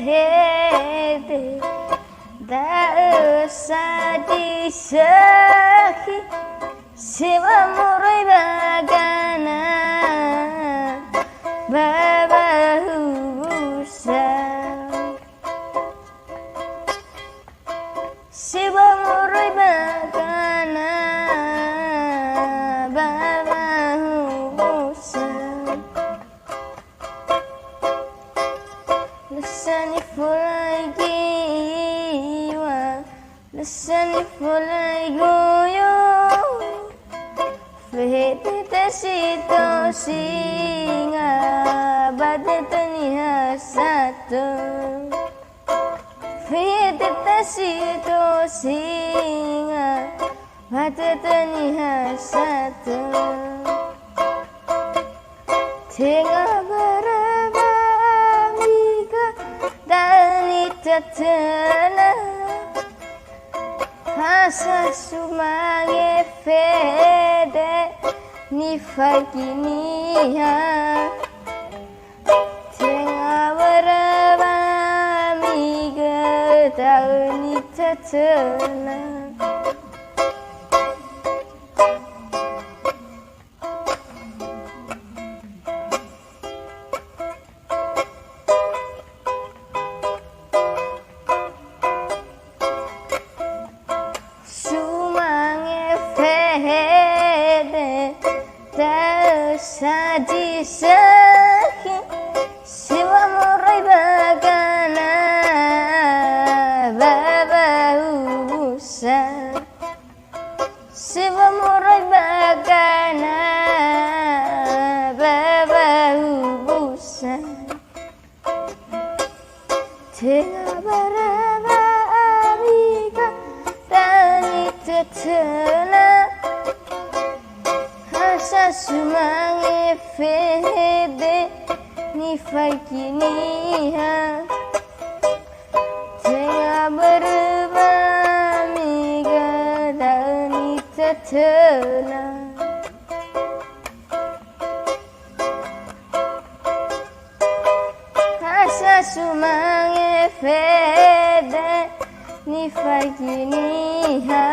fede tak usah diseki siwa murai bagana babahu usah siwa murai bagana babahu usah lisani fulagi lisani fulagoyo fehete tasito singa badetani hasato fehete tasito singa badetani hasato tengah berbamiga dani tatana Asa sumange fede ni fakiniha tengah berbamiga dani tatana Sadi seki siwa murai bagana babahu usah siwa murai bagana babahu usah tengah beraba amiga dani tetena Sumange fede ni fakiniha tengah berbamiga dani tetena asa sumange fede ni fakiniha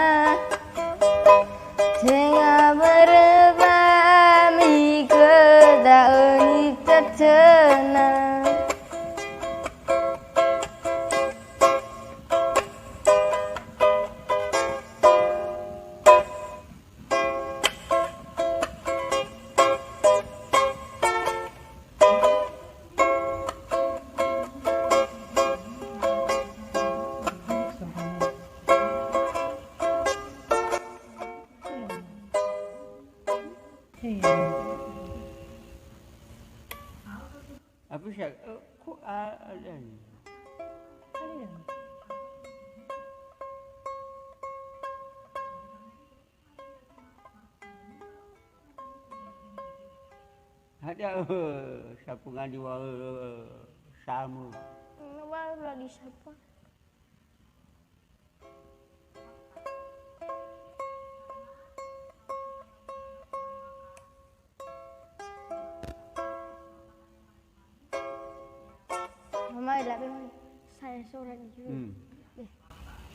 tengah berbamiga dani tetena Apa sih? Kok ada ni? Ada sapungan di bawah samu. Baru lagi siapa? Mama ilapin saya seorang diri.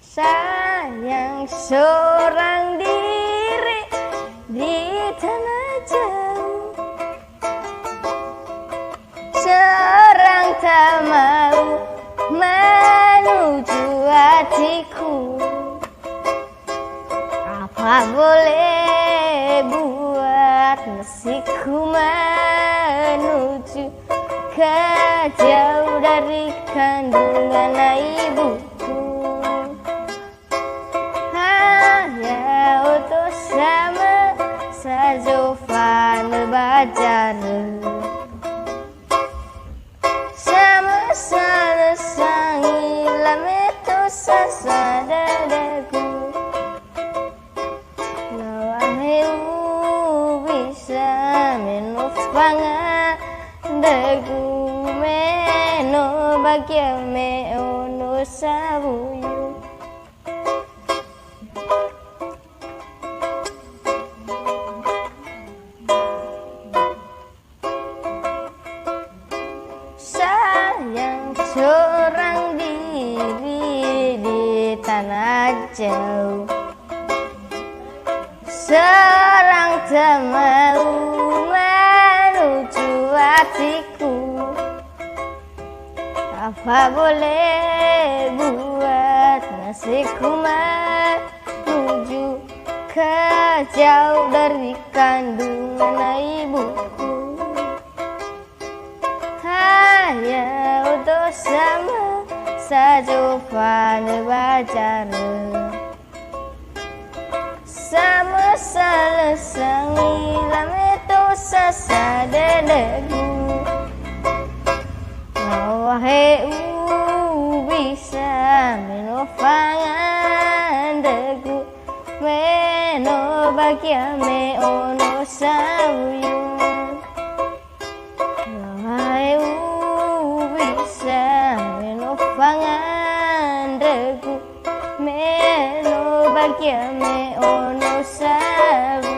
Sayang seorang diri di tanah jauh, seorang tak mau menuju hatiku. Apa boleh buat nasiku menuju ke jauh dari kandungan ibuku, hanya untuk sama sajofan bajar sama sana sangi lameto sasadadaku nawaheu bisa menufanga dagu meno bagia me ono sabuyu sayang seorang jauh serang temau menuju hatiku. Apa boleh buat nasiku menuju ke jauh dari kandungan ibuku. Hanya untuk sama saja pada bacara sama salah sangilam itu sasa dedeku. Wahai bisa menofangan deku meno bagia me ono sabuyung. Wahai bisa menofangan deku meno bagia me ono sabuyung.